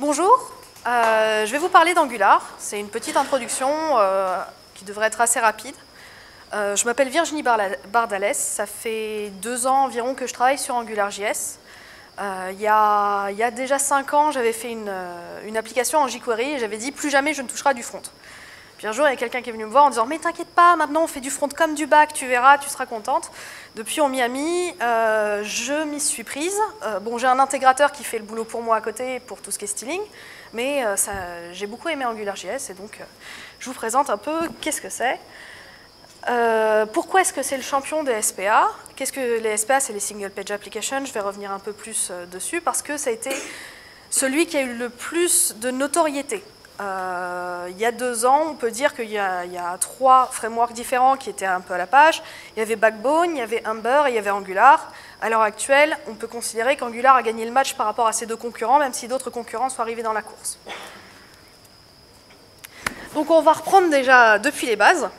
Bonjour, je vais vous parler d'Angular. C'est une petite introduction qui devrait être assez rapide. Je m'appelle Virginie Bardalès, ça fait 2 ans environ que je travaille sur AngularJS. Il y a déjà 5 ans, j'avais fait une application en jQuery et j'avais dit plus jamais je ne toucherai du front. Puis un jour, il y a quelqu'un qui est venu me voir en disant « Mais t'inquiète pas, maintenant on fait du front comme du back, tu verras, tu seras contente. » Depuis, on m'y a mis, je m'y suis prise. Bon, j'ai un intégrateur qui fait le boulot pour moi à côté pour tout ce qui est styling, mais j'ai beaucoup aimé AngularJS et donc je vous présente un peu qu'est-ce que c'est. Pourquoi est-ce que c'est le champion des SPA? Qu'est-ce que les SPA? C'est les Single Page Applications. Je vais revenir un peu plus dessus parce que ça a été celui qui a eu le plus de notoriété. Il y a 2 ans, on peut dire qu'il y a 3 frameworks différents qui étaient un peu à la page. Il y avait Backbone, il y avait Ember et il y avait Angular. À l'heure actuelle, on peut considérer qu'Angular a gagné le match par rapport à ces 2 concurrents, même si d'autres concurrents sont arrivés dans la course. Donc on va reprendre déjà depuis les bases.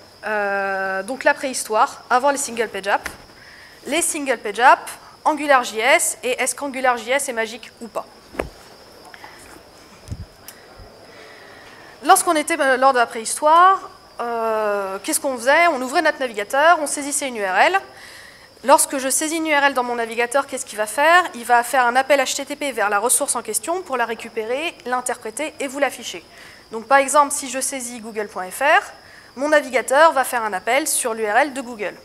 Donc la préhistoire, avant les Single Page Apps. Les Single Page Apps, AngularJS, et est-ce qu'AngularJS est magique ou pas? Lorsqu'on était lors de la préhistoire, qu'est-ce qu'on faisait? On ouvrait notre navigateur, on saisissait une URL. Lorsque je saisis une URL dans mon navigateur, qu'est-ce qu'il va faire? Il va faire un appel HTTP vers la ressource en question pour la récupérer, l'interpréter et vous l'afficher. Donc par exemple, si je saisis google.fr, mon navigateur va faire un appel sur l'URL de Google.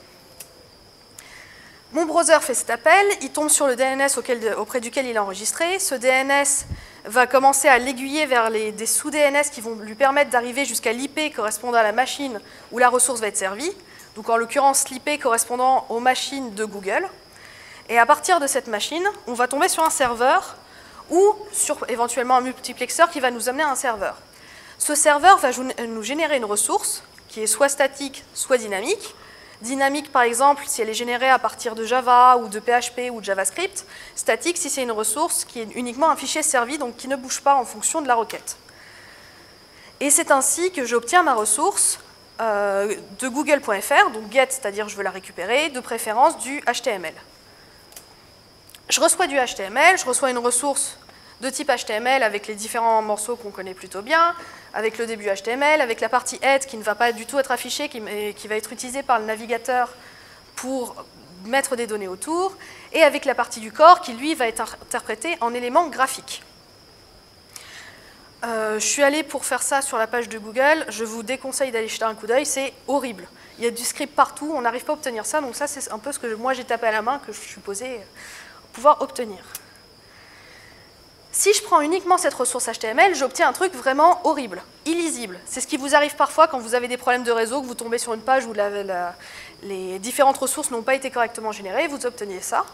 Mon browser fait cet appel, il tombe sur le DNS auprès duquel il est enregistré. Ce DNS va commencer à l'aiguiller vers des sous-DNS qui vont lui permettre d'arriver jusqu'à l'IP correspondant à la machine où la ressource va être servie. Donc en l'occurrence, l'IP correspondant aux machines de Google. Et à partir de cette machine, on va tomber sur un serveur ou sur éventuellement un multiplexeur qui va nous amener à un serveur. Ce serveur va nous générer une ressource qui est soit statique, soit dynamique. Dynamique, par exemple, si elle est générée à partir de Java ou de PHP ou de JavaScript. Statique, si c'est une ressource qui est uniquement un fichier servi, donc qui ne bouge pas en fonction de la requête. Et c'est ainsi que j'obtiens ma ressource de google.fr, donc get, c'est-à-dire je veux la récupérer, de préférence du HTML. Je reçois du HTML, je reçois une ressource de type HTML avec les différents morceaux qu'on connaît plutôt bien, avec le début HTML, avec la partie head qui ne va pas du tout être affichée, qui va être utilisée par le navigateur pour mettre des données autour, et avec la partie du corps qui, lui, va être interprétée en éléments graphiques. Je suis allée pour faire ça sur la page de Google, je vous déconseille d'aller jeter un coup d'œil, c'est horrible. Il y a du script partout, on n'arrive pas à obtenir ça, donc ça c'est un peu ce que moi j'ai tapé à la main, que je suis supposée pouvoir obtenir. Si je prends uniquement cette ressource HTML, j'obtiens un truc vraiment horrible, illisible. C'est ce qui vous arrive parfois quand vous avez des problèmes de réseau, que vous tombez sur une page où les différentes ressources n'ont pas été correctement générées, vous obtenez ça.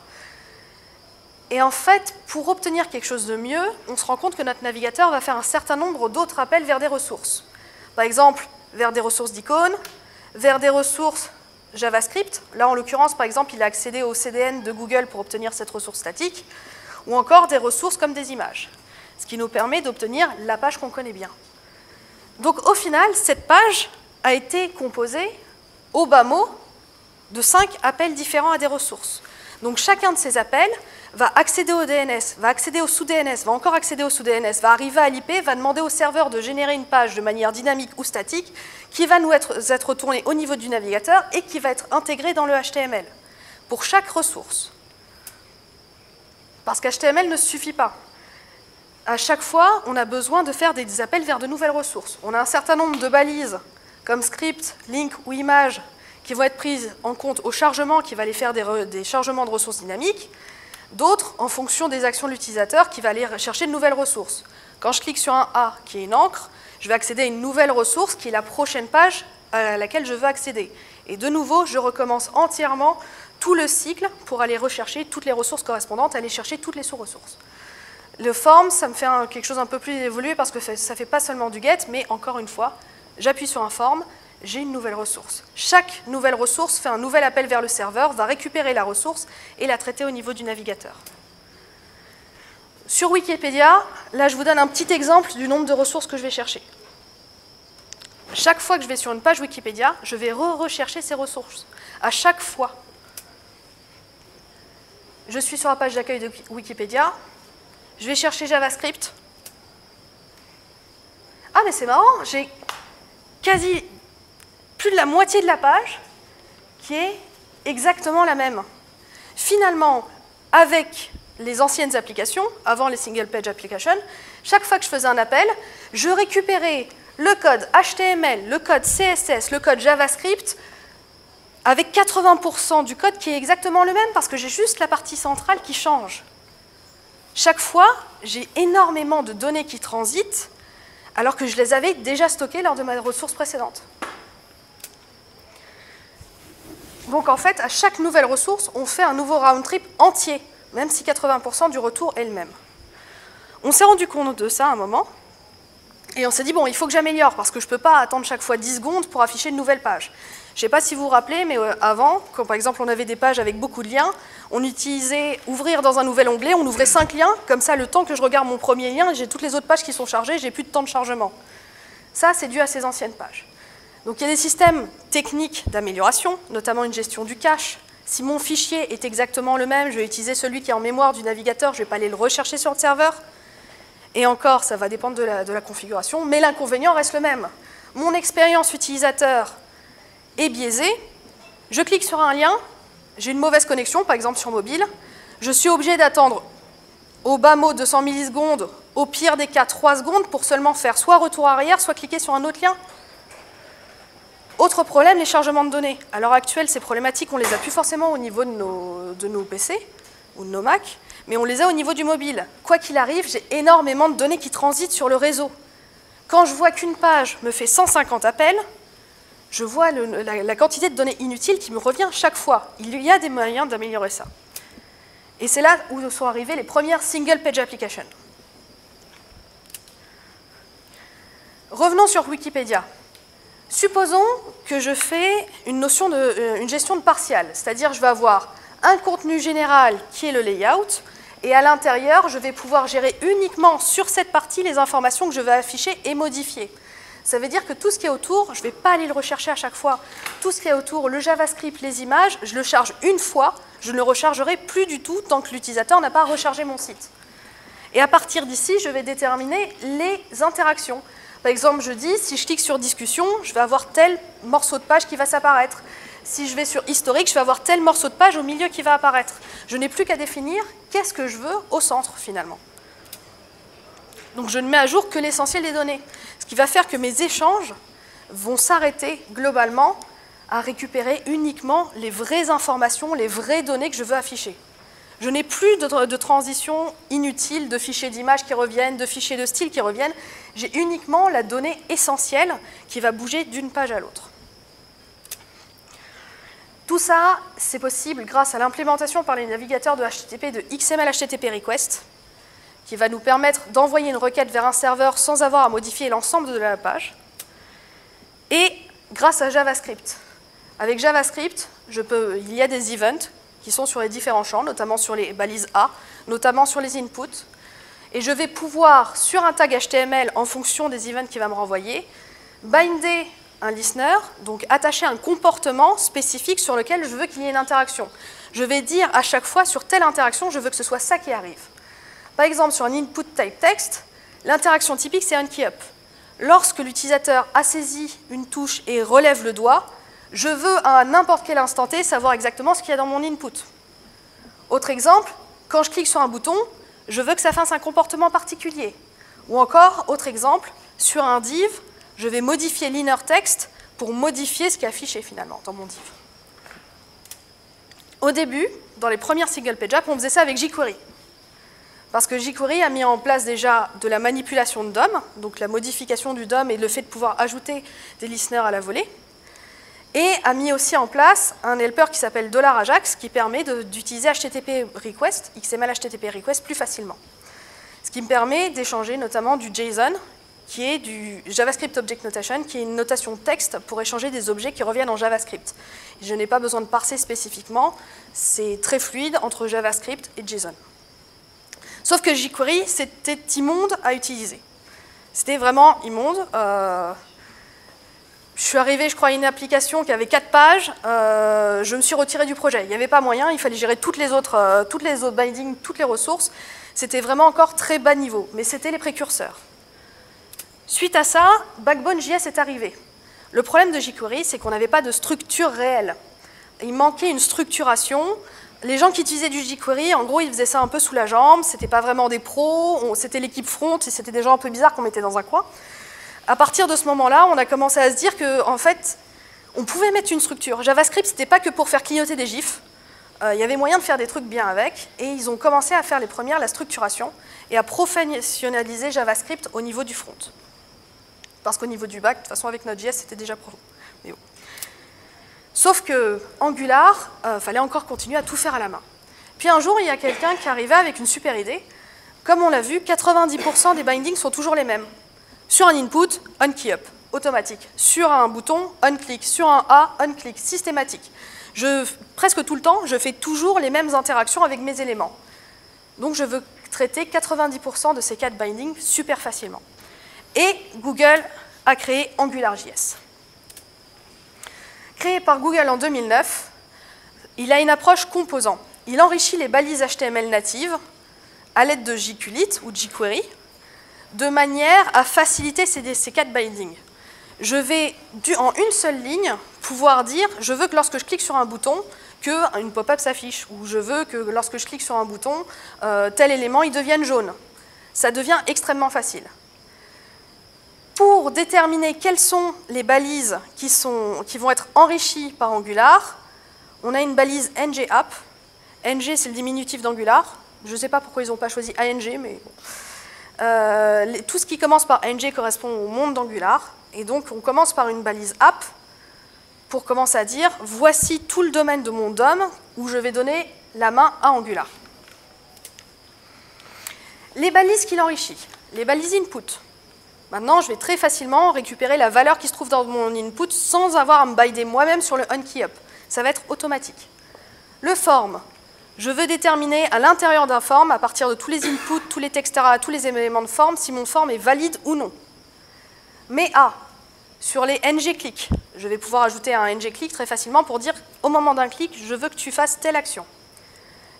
Et en fait, pour obtenir quelque chose de mieux, on se rend compte que notre navigateur va faire un certain nombre d'autres appels vers des ressources. Par exemple, vers des ressources d'icônes, vers des ressources JavaScript. Là, en l'occurrence, par exemple, il a accédé au CDN de Google pour obtenir cette ressource statique, ou encore des ressources comme des images, ce qui nous permet d'obtenir la page qu'on connaît bien. Donc au final, cette page a été composée, au bas mot, de 5 appels différents à des ressources. Donc chacun de ces appels va accéder au DNS, va accéder au sous-DNS, va encore accéder au sous-DNS, va arriver à l'IP, va demander au serveur de générer une page de manière dynamique ou statique qui va nous être retournée au niveau du navigateur et qui va être intégrée dans le HTML pour chaque ressource. Parce qu'HTML ne suffit pas. À chaque fois, on a besoin de faire des appels vers de nouvelles ressources. On a un certain nombre de balises, comme script, link ou image, qui vont être prises en compte au chargement, qui va aller faire des chargements de ressources dynamiques. D'autres, en fonction des actions de l'utilisateur, qui va aller chercher de nouvelles ressources. Quand je clique sur un A, qui est une encre, je vais accéder à une nouvelle ressource, qui est la prochaine page à laquelle je veux accéder. Et de nouveau, je recommence entièrement tout le cycle pour aller rechercher toutes les ressources correspondantes, aller chercher toutes les sous-ressources. Le form, ça me fait quelque chose un peu plus évolué parce que ça ne fait pas seulement du get, mais encore une fois, j'appuie sur un form, j'ai une nouvelle ressource. Chaque nouvelle ressource fait un nouvel appel vers le serveur, va récupérer la ressource et la traiter au niveau du navigateur. Sur Wikipédia, là je vous donne un petit exemple du nombre de ressources que je vais chercher. Chaque fois que je vais sur une page Wikipédia, je vais rechercher ces ressources. À chaque fois. Je suis sur la page d'accueil de Wikipédia, je vais chercher JavaScript, ah mais c'est marrant, j'ai quasi plus de la moitié de la page qui est exactement la même. Finalement, avec les anciennes applications, avant les single page applications, chaque fois que je faisais un appel, je récupérais le code HTML, le code CSS, le code JavaScript, avec 80% du code qui est exactement le même, parce que j'ai juste la partie centrale qui change. Chaque fois, j'ai énormément de données qui transitent, alors que je les avais déjà stockées lors de ma ressource précédente. Donc en fait, à chaque nouvelle ressource, on fait un nouveau round trip entier, même si 80% du retour est le même. On s'est rendu compte de ça à un moment, et on s'est dit, bon, il faut que j'améliore, parce que je ne peux pas attendre chaque fois 10 secondes pour afficher une nouvelle page. Je ne sais pas si vous vous rappelez, mais avant, quand par exemple on avait des pages avec beaucoup de liens, on utilisait ouvrir dans un nouvel onglet, on ouvrait 5 liens, comme ça le temps que je regarde mon premier lien, j'ai toutes les autres pages qui sont chargées, j'ai plus de temps de chargement. Ça, c'est dû à ces anciennes pages. Donc il y a des systèmes techniques d'amélioration, notamment une gestion du cache. Si mon fichier est exactement le même, je vais utiliser celui qui est en mémoire du navigateur, je ne vais pas aller le rechercher sur le serveur. Et encore, ça va dépendre de la configuration, mais l'inconvénient reste le même. Mon expérience utilisateur est biaisée, je clique sur un lien, j'ai une mauvaise connexion, par exemple sur mobile, je suis obligé d'attendre au bas mot 200 millisecondes, au pire des cas 3 secondes, pour seulement faire soit retour arrière, soit cliquer sur un autre lien. Autre problème, les chargements de données. À l'heure actuelle, ces problématiques, on ne les a plus forcément au niveau de nos PC ou de nos Mac, mais on les a au niveau du mobile. Quoi qu'il arrive, j'ai énormément de données qui transitent sur le réseau. Quand je vois qu'une page me fait 150 appels, je vois la quantité de données inutiles qui me revient chaque fois. Il y a des moyens d'améliorer ça. Et c'est là où sont arrivées les premières single page applications. Revenons sur Wikipédia. Supposons que je fais une gestion de partial, c'est-à-dire je vais avoir un contenu général qui est le layout, et à l'intérieur, je vais pouvoir gérer uniquement sur cette partie les informations que je vais afficher et modifier. Ça veut dire que tout ce qui est autour, je ne vais pas aller le rechercher à chaque fois. Tout ce qui est autour, le JavaScript, les images, je le charge une fois, je ne le rechargerai plus du tout tant que l'utilisateur n'a pas rechargé mon site. Et à partir d'ici, je vais déterminer les interactions. Par exemple, je dis, si je clique sur discussion, je vais avoir tel morceau de page qui va s'apparaître. Si je vais sur historique, je vais avoir tel morceau de page au milieu qui va apparaître. Je n'ai plus qu'à définir qu'est-ce que je veux au centre, finalement. Donc je ne mets à jour que l'essentiel des données. Ce qui va faire que mes échanges vont s'arrêter globalement à récupérer uniquement les vraies informations, les vraies données que je veux afficher. Je n'ai plus de transition inutile, de fichiers d'images qui reviennent, de fichiers de style qui reviennent. J'ai uniquement la donnée essentielle qui va bouger d'une page à l'autre. Tout ça, c'est possible grâce à l'implémentation par les navigateurs de HTTP de XML HTTP Request, qui va nous permettre d'envoyer une requête vers un serveur sans avoir à modifier l'ensemble de la page, et grâce à JavaScript. Avec JavaScript, il y a des events qui sont sur les différents champs, notamment sur les balises A, notamment sur les inputs, et je vais pouvoir, sur un tag HTML, en fonction des events qu'il va me renvoyer, binder un listener, donc attacher un comportement spécifique sur lequel je veux qu'il y ait une interaction. Je vais dire à chaque fois, sur telle interaction, je veux que ce soit ça qui arrive. Par exemple, sur un input type text, l'interaction typique, c'est un key up. Lorsque l'utilisateur a saisi une touche et relève le doigt, je veux à n'importe quel instant T savoir exactement ce qu'il y a dans mon input. Autre exemple, quand je clique sur un bouton, je veux que ça fasse un comportement particulier. Ou encore, autre exemple, sur un div, je vais modifier l'inner text pour modifier ce qui est affiché finalement dans mon div. Au début, dans les premières single page apps, on faisait ça avec jQuery. Parce que jQuery a mis en place déjà de la manipulation de DOM, donc la modification du DOM et le fait de pouvoir ajouter des listeners à la volée, et a mis aussi en place un helper qui s'appelle $Ajax qui permet d'utiliser HTTP request, XML HTTP request plus facilement. Ce qui me permet d'échanger notamment du JSON, qui est du JavaScript Object Notation, qui est une notation texte pour échanger des objets qui reviennent en JavaScript. Je n'ai pas besoin de parser spécifiquement, c'est très fluide entre JavaScript et JSON. Sauf que jQuery, c'était immonde à utiliser. C'était vraiment immonde. Je suis arrivée, je crois, à une application qui avait 4 pages. Je me suis retirée du projet. Il n'y avait pas moyen, il fallait gérer toutes les autres bindings, toutes les ressources. C'était vraiment encore très bas niveau, mais c'était les précurseurs. Suite à ça, Backbone.js est arrivé. Le problème de jQuery, c'est qu'on n'avait pas de structure réelle. Il manquait une structuration. Les gens qui utilisaient du jQuery, en gros, ils faisaient ça un peu sous la jambe. C'était pas vraiment des pros, c'était l'équipe front, et c'était des gens un peu bizarres qu'on mettait dans un coin. À partir de ce moment-là, on a commencé à se dire qu'en fait, on pouvait mettre une structure. JavaScript, c'était pas que pour faire clignoter des gifs. Il y avait moyen de faire des trucs bien avec, et ils ont commencé à faire les premières, la structuration, et à professionnaliser JavaScript au niveau du front. Parce qu'au niveau du back, de toute façon, avec Node.js, c'était déjà pro. Mais bon. Sauf que Angular, fallait encore continuer à tout faire à la main. Puis un jour, il y a quelqu'un qui arrivait avec une super idée. Comme on l'a vu, 90% des bindings sont toujours les mêmes. Sur un input, onKeyUp, automatique. Sur un bouton, onClick. Sur un A, onClick, systématique. Presque tout le temps, je fais toujours les mêmes interactions avec mes éléments. Donc je veux traiter 90% de ces cas de binding super facilement. Et Google a créé AngularJS. Créé par Google en 2009, il a une approche composant. Il enrichit les balises HTML natives à l'aide de jQuery ou jQuery, de manière à faciliter ces cas de binding. Je vais, en une seule ligne, pouvoir dire « je veux que lorsque je clique sur un bouton, qu'une pop-up s'affiche » ou « je veux que lorsque je clique sur un bouton, tel élément il devienne jaune ». Ça devient extrêmement facile. Pour déterminer quelles sont les balises qui vont être enrichies par Angular, on a une balise ng-app. ng, c'est le diminutif d'Angular. Je ne sais pas pourquoi ils n'ont pas choisi ANG, mais bon. Tout ce qui commence par ng correspond au monde d'Angular. Et donc, on commence par une balise app pour commencer à dire « voici tout le domaine de mon DOM où je vais donner la main à Angular ». Les balises qu'il enrichit, les balises input. Maintenant, je vais très facilement récupérer la valeur qui se trouve dans mon input sans avoir à me binder moi-même sur le onKeyUp. Ça va être automatique. Le form, je veux déterminer à l'intérieur d'un form, à partir de tous les inputs, tous les textes, tous les éléments de form, si mon form est valide ou non. Mais sur les ng-click, je vais pouvoir ajouter un ng-click très facilement pour dire au moment d'un clic, je veux que tu fasses telle action.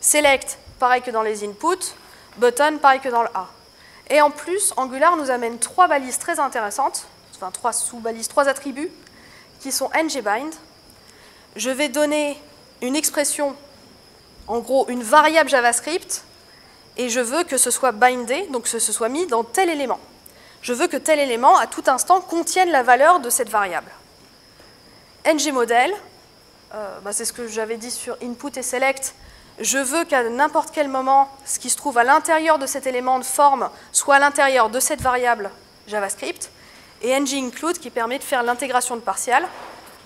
Select, pareil que dans les inputs. Button, pareil que dans le A. Et en plus, Angular nous amène 3 balises très intéressantes, enfin 3 sous-balises, 3 attributs, qui sont ngBind. Je vais donner une expression, en gros une variable JavaScript, et je veux que ce soit bindé, donc que ce soit mis dans tel élément. Je veux que tel élément, à tout instant, contienne la valeur de cette variable. ngModel, c'est ce que j'avais dit sur input et select. Je veux qu'à n'importe quel moment, ce qui se trouve à l'intérieur de cet élément de forme soit à l'intérieur de cette variable JavaScript. Et ngInclude qui permet de faire l'intégration de partial.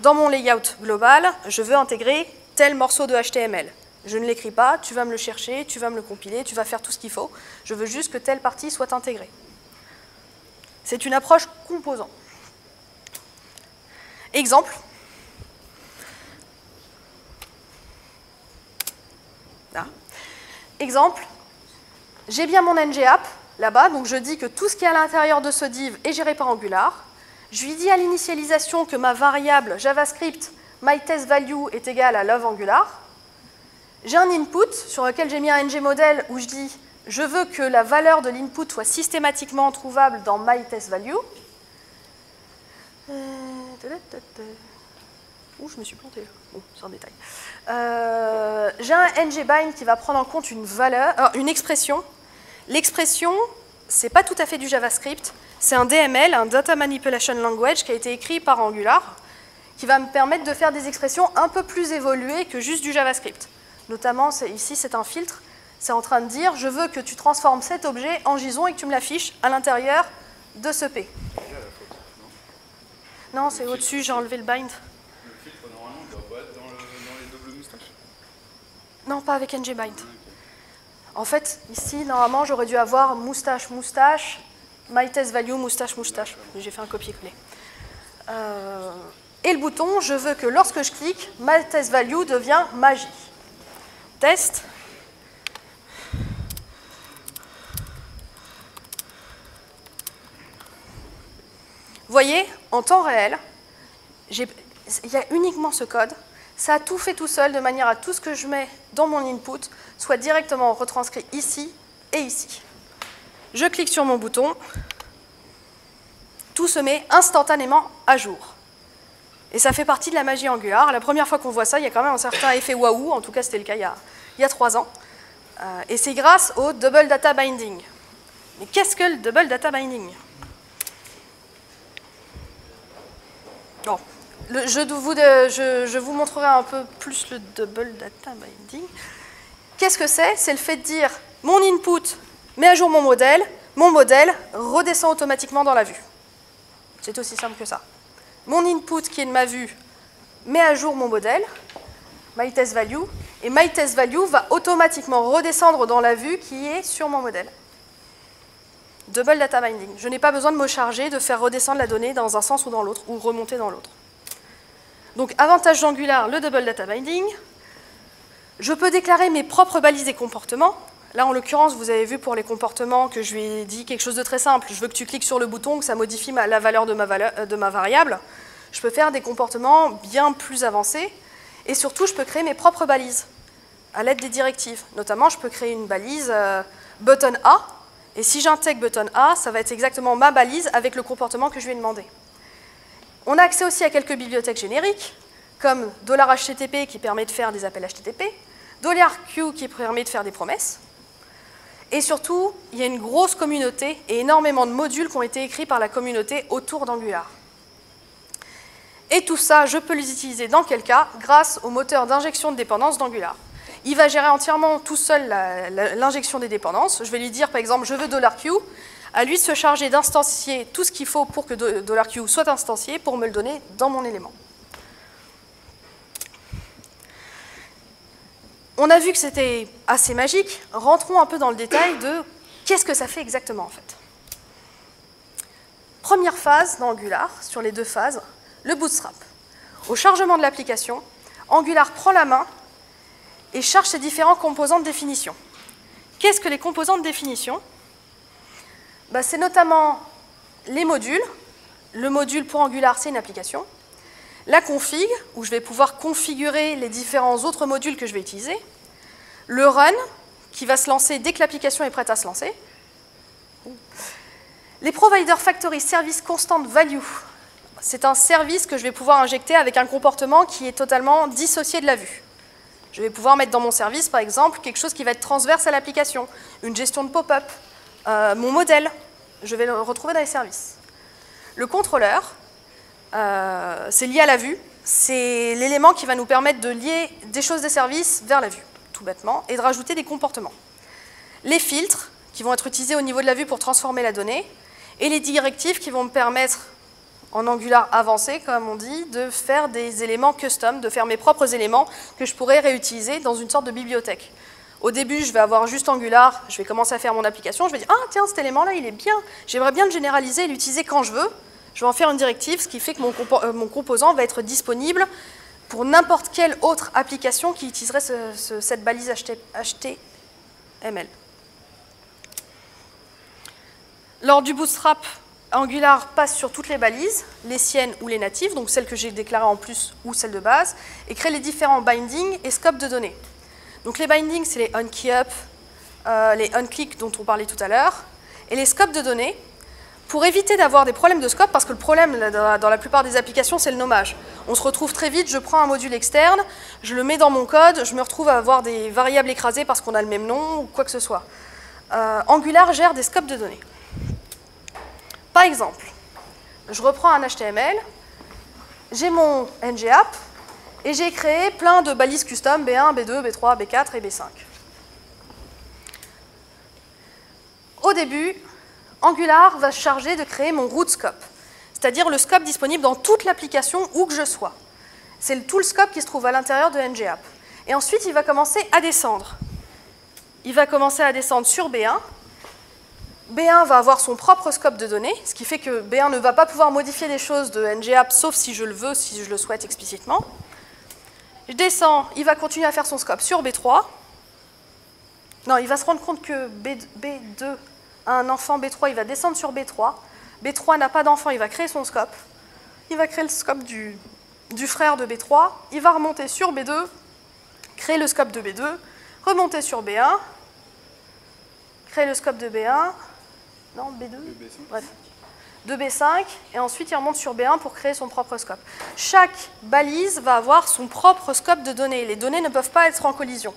Dans mon layout global, je veux intégrer tel morceau de HTML. Je ne l'écris pas, tu vas me le chercher, tu vas me le compiler, tu vas faire tout ce qu'il faut. Je veux juste que telle partie soit intégrée. C'est une approche composant. Exemple. Exemple, j'ai bien mon ng-app là-bas, donc je dis que tout ce qui est à l'intérieur de ce div est géré par Angular. Je lui dis à l'initialisation que ma variable JavaScript myTestValue est égale à loveAngular. J'ai un input sur lequel j'ai mis un ngModel où je dis je veux que la valeur de l'input soit systématiquement trouvable dans myTestValue. Ouh, je me suis plantée. Bon, c'est un détail. J'ai un ngBind qui va prendre en compte une expression. L'expression, c'est pas tout à fait du JavaScript, c'est un DML, un Data Manipulation Language, qui a été écrit par Angular, qui va me permettre de faire des expressions un peu plus évoluées que juste du JavaScript. Notamment, ici, c'est un filtre. C'est en train de dire, je veux que tu transformes cet objet en JSON et que tu me l'affiches à l'intérieur de ce P. Non, c'est au-dessus, j'ai enlevé le bind. Non, pas avec ngBind. En fait, ici, normalement, j'aurais dû avoir moustache, moustache, myTestValue, moustache, moustache. J'ai fait un copier-coller. Et le bouton, je veux que lorsque je clique, myTestValue devient magie. Test. Vous voyez, en temps réel, il y a uniquement ce code. Ça a tout fait tout seul de manière à tout ce que je mets dans mon input soit directement retranscrit ici et ici. Je clique sur mon bouton tout se met instantanément à jour. Et ça fait partie de la magie Angular. La première fois qu'on voit ça, il y a quand même un certain effet waouh, en tout cas c'était le cas il y a 3 ans. Et c'est grâce au Double Data Binding. Mais qu'est-ce que le Double Data Binding? Bon, je vous montrerai un peu plus le Double Data Binding. Qu'est-ce que c'est? C'est le fait de dire, mon input met à jour mon modèle redescend automatiquement dans la vue. C'est aussi simple que ça. Mon input, qui est de ma vue, met à jour mon modèle, myTestValue, et myTestValue va automatiquement redescendre dans la vue qui est sur mon modèle. Double Data Binding. Je n'ai pas besoin de me charger de faire redescendre la donnée dans un sens ou dans l'autre, ou remonter dans l'autre. Donc, avantage d'Angular, le Double Data Binding. Je peux déclarer mes propres balises des comportements. Là, en l'occurrence, vous avez vu pour les comportements que je lui ai dit quelque chose de très simple. Je veux que tu cliques sur le bouton, que ça modifie la valeur de ma variable. Je peux faire des comportements bien plus avancés. Et surtout, je peux créer mes propres balises à l'aide des directives. Notamment, je peux créer une balise button A. Et si j'intègre button A, ça va être exactement ma balise avec le comportement que je lui ai demandé. On a accès aussi à quelques bibliothèques génériques, comme $HTTP qui permet de faire des appels HTTP, $Q qui permet de faire des promesses. Et surtout, il y a une grosse communauté et énormément de modules qui ont été écrits par la communauté autour d'Angular. Et tout ça, je peux les utiliser dans quel cas? Grâce au moteur d'injection de dépendance d'Angular. Il va gérer entièrement tout seul l'injection des dépendances. Je vais lui dire, par exemple, je veux $Q. À lui de se charger d'instancier tout ce qu'il faut pour que $Q soit instancié pour me le donner dans mon élément. On a vu que c'était assez magique. Rentrons un peu dans le détail de qu'est-ce que ça fait exactement en fait. Première phase dans Angular, sur les 2 phases, le bootstrap. Au chargement de l'application, Angular prend la main et charge ses différents composants de définition. Qu'est-ce que les composants de définition? C'est notamment les modules. Le module pour Angular, c'est une application. La config, où je vais pouvoir configurer les différents autres modules que je vais utiliser. Le run, qui va se lancer dès que l'application est prête à se lancer. Les provider factory service constant value. C'est un service que je vais pouvoir injecter avec un comportement qui est totalement dissocié de la vue. Je vais pouvoir mettre dans mon service, par exemple, quelque chose qui va être transverse à l'application, une gestion de pop-up, mon modèle. Je vais le retrouver dans les services. Le contrôleur, c'est lié à la vue. C'est l'élément qui va nous permettre de lier des choses des services vers la vue, tout bêtement, et de rajouter des comportements. Les filtres, qui vont être utilisés au niveau de la vue pour transformer la donnée, et les directives qui vont me permettre, en Angular avancé, comme on dit, de faire des éléments custom, de faire mes propres éléments que je pourrais réutiliser dans une sorte de bibliothèque. Au début, je vais avoir juste Angular, je vais commencer à faire mon application, je vais dire « Ah, tiens, cet élément-là, il est bien, j'aimerais bien le généraliser et l'utiliser quand je veux. » Je vais en faire une directive, ce qui fait que mon composant va être disponible pour n'importe quelle autre application qui utiliserait cette balise HTML. Lors du bootstrap, Angular passe sur toutes les balises, les siennes ou les natives, donc celles que j'ai déclarées en plus ou celles de base, et crée les différents bindings et scopes de données. Donc les bindings, c'est les onKeyUp, les onClick dont on parlait tout à l'heure, et les scopes de données, pour éviter d'avoir des problèmes de scope, parce que le problème dans la plupart des applications, c'est le nommage. On se retrouve très vite, je prends un module externe, je le mets dans mon code, je me retrouve à avoir des variables écrasées parce qu'on a le même nom ou quoi que ce soit. Angular gère des scopes de données. Par exemple, je reprends un HTML, j'ai mon NGApp, et j'ai créé plein de balises custom B1, B2, B3, B4 et B5. Au début, Angular va se charger de créer mon root scope, c'est-à-dire le scope disponible dans toute l'application où que je sois. C'est tout le scope qui se trouve à l'intérieur de NGApp. Et ensuite, il va commencer à descendre. Il va commencer à descendre sur B1. B1 va avoir son propre scope de données, ce qui fait que B1 ne va pas pouvoir modifier les choses de NGApp, sauf si je le veux, si je le souhaite explicitement. Je descends, il va continuer à faire son scope sur B3. Non, il va se rendre compte que B2 a un enfant B3, il va descendre sur B3. B3 n'a pas d'enfant, il va créer son scope. Il va créer le scope du frère de B3. Il va remonter sur B2, créer le scope de B2, remonter sur B1, créer le scope de B1. Non, B2 ? Bref. de B5, et ensuite il remonte sur B1 pour créer son propre scope. Chaque balise va avoir son propre scope de données. Les données ne peuvent pas être en collision.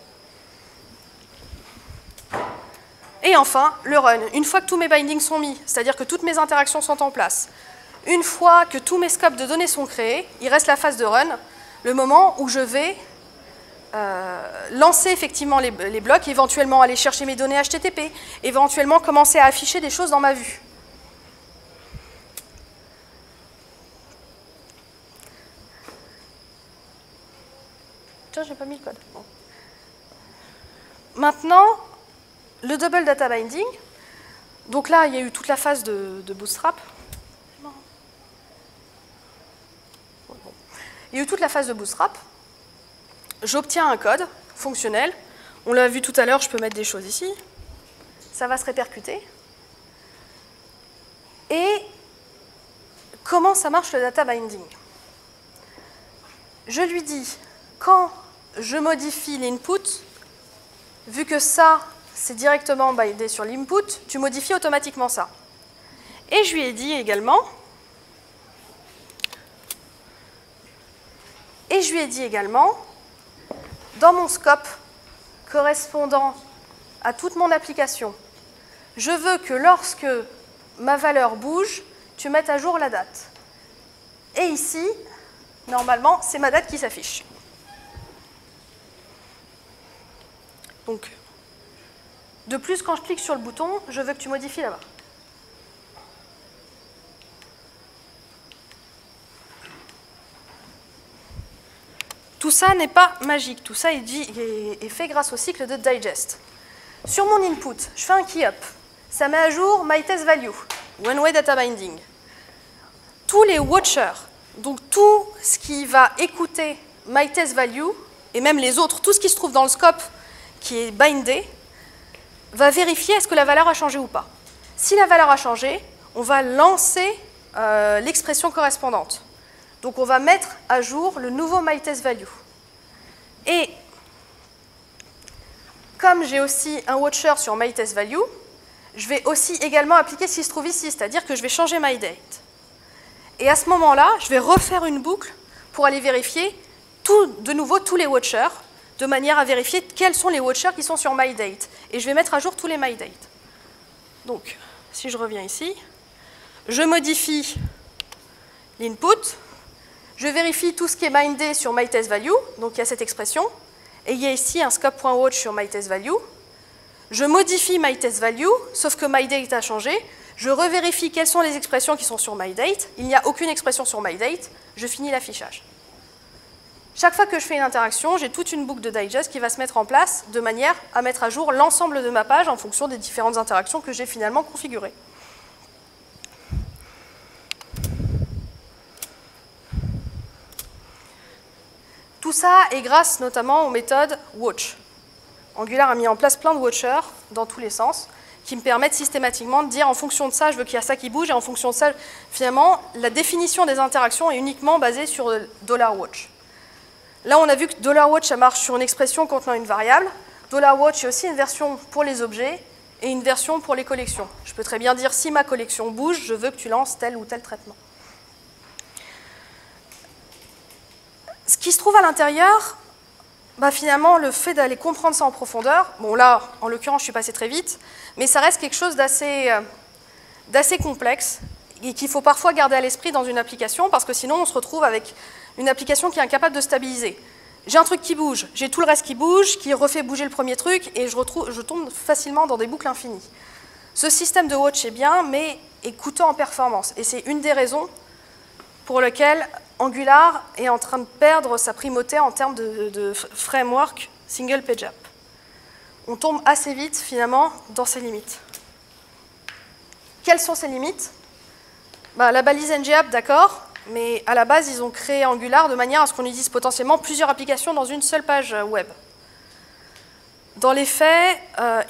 Et enfin, le run. Une fois que tous mes bindings sont mis, c'est-à-dire que toutes mes interactions sont en place, une fois que tous mes scopes de données sont créés, il reste la phase de run, le moment où je vais lancer effectivement les blocs, éventuellement aller chercher mes données HTTP, éventuellement commencer à afficher des choses dans ma vue. Tiens, j'ai pas mis le code. Bon. Maintenant, le double data binding. Donc là, il y a eu toute la phase de Bootstrap. Il y a eu toute la phase de Bootstrap. J'obtiens un code fonctionnel. On l'a vu tout à l'heure, je peux mettre des choses ici. Ça va se répercuter. Et comment ça marche le data binding? Je lui dis, quand je modifie l'input, vu que ça, c'est directement bindé sur l'input, tu modifies automatiquement ça. Et je lui ai dit également, dans mon scope correspondant à toute mon application, je veux que lorsque ma valeur bouge, tu mettes à jour la date. Et ici, normalement, c'est ma date qui s'affiche. Donc, de plus, quand je clique sur le bouton, je veux que tu modifies là-bas. Tout ça n'est pas magique, tout ça est fait grâce au cycle de digest. Sur mon input, je fais un key up. Ça met à jour my test value, one-way data binding. Tous les watchers, donc tout ce qui va écouter my test value, et même les autres, tout ce qui se trouve dans le scope qui est bindé, va vérifier est-ce que la valeur a changé ou pas. Si la valeur a changé, on va lancer l'expression correspondante. Donc on va mettre à jour le nouveau myTestValue. Et comme j'ai aussi un watcher sur myTestValue, je vais aussi également appliquer ce qui se trouve ici, c'est-à-dire que je vais changer myDate. Et à ce moment-là, je vais refaire une boucle pour aller vérifier de nouveau tous les watchers, de manière à vérifier quels sont les watchers qui sont sur myDate. Et je vais mettre à jour tous les myDate. Donc, si je reviens ici, je modifie l'input, je vérifie tout ce qui est bindé sur myTestValue, donc il y a cette expression, et il y a ici un scope.watch sur myTestValue. Je modifie myTestValue, sauf que myDate a changé. Je revérifie quelles sont les expressions qui sont sur myDate. Il n'y a aucune expression sur myDate. Je finis l'affichage. Chaque fois que je fais une interaction, j'ai toute une boucle de digest qui va se mettre en place de manière à mettre à jour l'ensemble de ma page en fonction des différentes interactions que j'ai finalement configurées. Tout ça est grâce notamment aux méthodes watch. Angular a mis en place plein de watchers dans tous les sens qui me permettent systématiquement de dire en fonction de ça, je veux qu'il y ait ça qui bouge, et en fonction de ça, finalement, la définition des interactions est uniquement basée sur $watch. Là, on a vu que $watch, ça marche sur une expression contenant une variable. $watch est aussi une version pour les objets et une version pour les collections. Je peux très bien dire, si ma collection bouge, je veux que tu lances tel ou tel traitement. Ce qui se trouve à l'intérieur, finalement, le fait d'aller comprendre ça en profondeur, bon là, en l'occurrence, je suis passée très vite, mais ça reste quelque chose d'assez complexe et qu'il faut parfois garder à l'esprit dans une application, parce que sinon, on se retrouve avec une application qui est incapable de stabiliser. J'ai un truc qui bouge, j'ai tout le reste qui bouge, qui refait bouger le premier truc, et je tombe facilement dans des boucles infinies. Ce système de watch est bien, mais est coûteux en performance, et c'est une des raisons pour lesquelles Angular est en train de perdre sa primauté en termes de framework single page app. On tombe assez vite, finalement, dans ses limites. Quelles sont ces limites? La balise ngapp, d'accord, mais à la base, ils ont créé Angular de manière à ce qu'on utilise potentiellement plusieurs applications dans une seule page web. Dans les faits,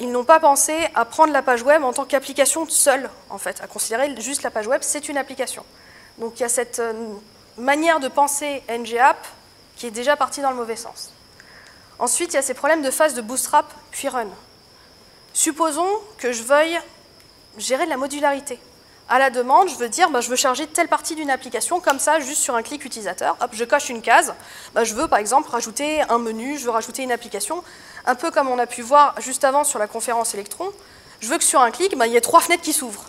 ils n'ont pas pensé à prendre la page web en tant qu'application seule, en fait, à considérer juste la page web, c'est une application. Donc il y a cette manière de penser ngapp qui est déjà partie dans le mauvais sens. Ensuite, il y a ces problèmes de phase de bootstrap puis run. Supposons que je veuille gérer de la modularité. À la demande, je veux dire, je veux charger telle partie d'une application, comme ça, juste sur un clic utilisateur. Hop, je coche une case. Je veux, par exemple, rajouter un menu, je veux rajouter une application. Un peu comme on a pu voir juste avant sur la conférence Electron. Je veux que sur un clic, il y ait 3 fenêtres qui s'ouvrent.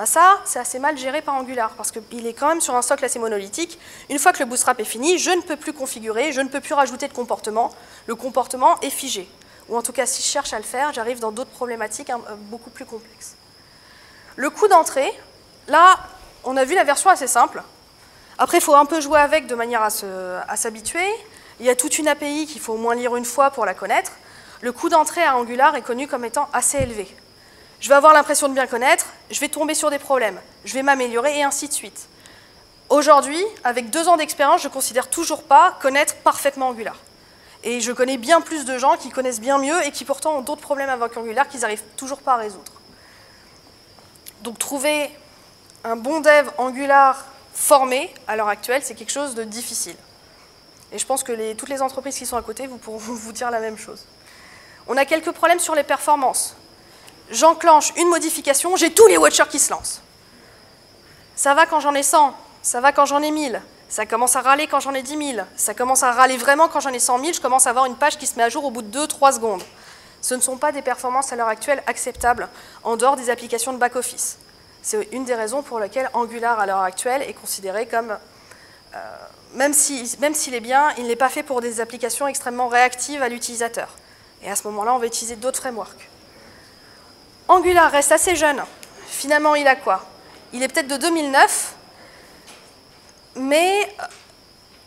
Ça, c'est assez mal géré par Angular, parce qu'il est quand même sur un socle assez monolithique. Une fois que le bootstrap est fini, je ne peux plus configurer, je ne peux plus rajouter de comportement. Le comportement est figé. Ou en tout cas, si je cherche à le faire, j'arrive dans d'autres problématiques beaucoup plus complexes. Le coût d'entrée, là, on a vu la version assez simple. Après, il faut un peu jouer avec de manière à s'habituer. Il y a toute une API qu'il faut au moins lire une fois pour la connaître. Le coût d'entrée à Angular est connu comme étant assez élevé. Je vais avoir l'impression de bien connaître, je vais tomber sur des problèmes, je vais m'améliorer et ainsi de suite. Aujourd'hui, avec 2 ans d'expérience, je ne considère toujours pas connaître parfaitement Angular. Et je connais bien plus de gens qui connaissent bien mieux et qui pourtant ont d'autres problèmes avec Angular qu'ils n'arrivent toujours pas à résoudre. Donc trouver un bon dev Angular formé à l'heure actuelle, c'est quelque chose de difficile. Et je pense que toutes les entreprises qui sont à côté pourront vous dire la même chose. On a quelques problèmes sur les performances. J'enclenche une modification, j'ai tous les watchers qui se lancent. Ça va quand j'en ai 100, ça va quand j'en ai 1000, ça commence à râler quand j'en ai 10 000, ça commence à râler vraiment quand j'en ai 100 000, je commence à avoir une page qui se met à jour au bout de 2-3 secondes. Ce ne sont pas des performances à l'heure actuelle acceptables en dehors des applications de back-office. C'est une des raisons pour lesquelles Angular à l'heure actuelle est considéré comme, même s'il est bien, il n'est pas fait pour des applications extrêmement réactives à l'utilisateur. Et à ce moment-là, on va utiliser d'autres frameworks. Angular reste assez jeune. Finalement, il a quoi? Il est peut-être de 2009, mais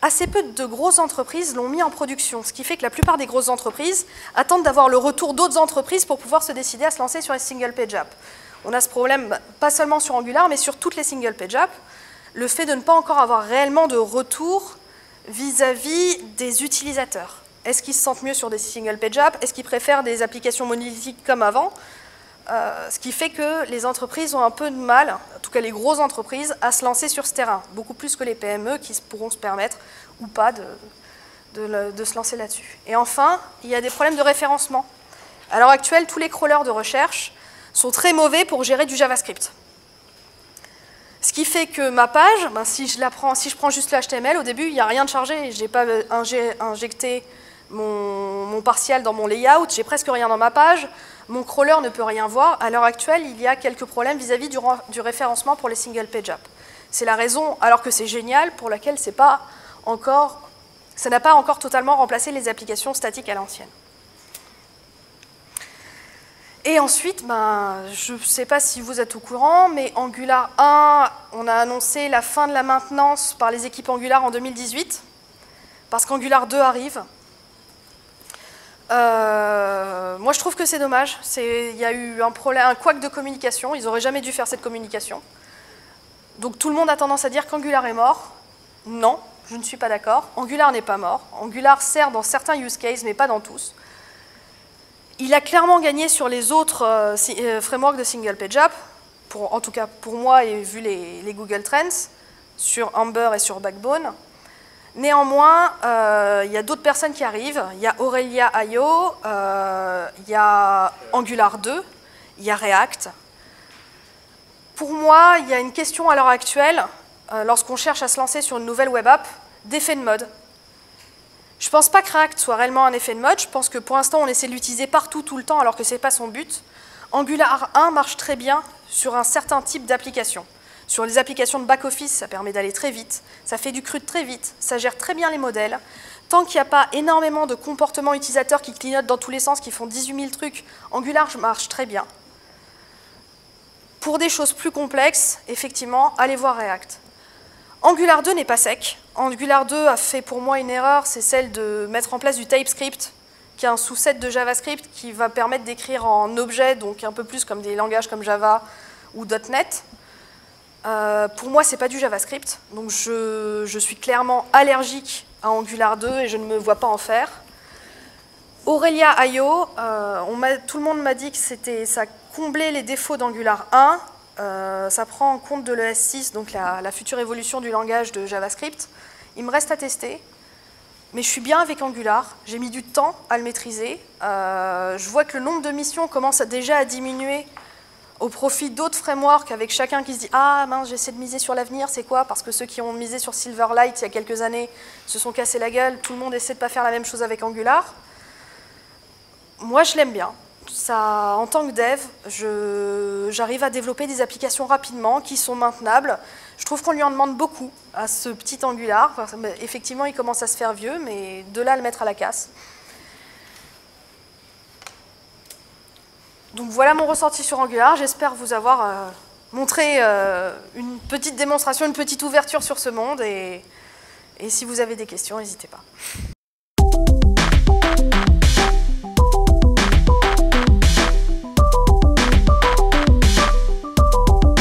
assez peu de grosses entreprises l'ont mis en production, ce qui fait que la plupart des grosses entreprises attendent d'avoir le retour d'autres entreprises pour pouvoir se décider à se lancer sur les single page apps. On a ce problème, pas seulement sur Angular, mais sur toutes les single page apps, le fait de ne pas encore avoir réellement de retour vis-à-vis des utilisateurs. Est-ce qu'ils se sentent mieux sur des single page apps? Est-ce qu'ils préfèrent des applications monolithiques comme avant? Ce qui fait que les entreprises ont un peu de mal, en tout cas les grosses entreprises, à se lancer sur ce terrain, beaucoup plus que les PME qui pourront se permettre ou pas de se lancer là-dessus. Et enfin, il y a des problèmes de référencement. À l'heure actuelle, tous les crawlers de recherche sont très mauvais pour gérer du JavaScript. Ce qui fait que ma page, si je prends juste le HTML, au début, il n'y a rien de chargé, je n'ai pas injecté mon partial dans mon layout, j'ai presque rien dans ma page, mon crawler ne peut rien voir. À l'heure actuelle, il y a quelques problèmes vis-à-vis du référencement pour les single page apps. C'est la raison, alors que c'est génial, pour laquelle ça n'a pas encore totalement remplacé les applications statiques à l'ancienne. Et ensuite, je ne sais pas si vous êtes au courant, mais Angular 1, on a annoncé la fin de la maintenance par les équipes Angular en 2018, parce qu'Angular 2 arrive. Moi, je trouve que c'est dommage. Il y a eu un couac de communication. Ils n'auraient jamais dû faire cette communication. Donc tout le monde a tendance à dire qu'Angular est mort. Non, je ne suis pas d'accord. Angular n'est pas mort. Angular sert dans certains use cases, mais pas dans tous. Il a clairement gagné sur les autres frameworks de single page app, en tout cas pour moi et vu les Google Trends, sur Ember et sur Backbone. Néanmoins, il y a d'autres personnes qui arrivent. Il y a Aurelia.io, il y a Angular 2, il y a React. Pour moi, il y a une question à l'heure actuelle, lorsqu'on cherche à se lancer sur une nouvelle web app, d'effet de mode. Je ne pense pas que React soit réellement un effet de mode. Je pense que pour l'instant, on essaie de l'utiliser partout, tout le temps, alors que ce n'est pas son but. Angular 1 marche très bien sur un certain type d'application. Sur les applications de back-office, ça permet d'aller très vite, ça fait du CRUD très vite, ça gère très bien les modèles. Tant qu'il n'y a pas énormément de comportements utilisateurs qui clignotent dans tous les sens, qui font 18 000 trucs, Angular marche très bien. Pour des choses plus complexes, effectivement, allez voir React. Angular 2 n'est pas sec. Angular 2 a fait pour moi une erreur, c'est celle de mettre en place du TypeScript, qui est un sous-set de JavaScript qui va permettre d'écrire en objet, donc un peu plus comme des langages comme Java ou .NET. Pour moi, ce n'est pas du JavaScript, donc je suis clairement allergique à Angular 2 et je ne me vois pas en faire. Aurelia.io, tout le monde m'a dit que ça comblait les défauts d'Angular 1, ça prend en compte de l'ES6, donc la future évolution du langage de JavaScript. Il me reste à tester, mais je suis bien avec Angular, j'ai mis du temps à le maîtriser. Je vois que le nombre de missions commence déjà à diminuer au profit d'autres frameworks avec chacun qui se dit « Ah mince, j'essaie de miser sur l'avenir, c'est quoi ?» Parce que ceux qui ont misé sur Silverlight il y a quelques années se sont cassés la gueule, tout le monde essaie de ne pas faire la même chose avec Angular. Moi, je l'aime bien. Ça, en tant que dev, j'arrive à développer des applications rapidement qui sont maintenables. Je trouve qu'on lui en demande beaucoup à ce petit Angular. Effectivement, il commence à se faire vieux, mais de là à le mettre à la casse. Donc voilà mon ressenti sur Angular. J'espère vous avoir montré une petite démonstration, une petite ouverture sur ce monde. Et si vous avez des questions, n'hésitez pas.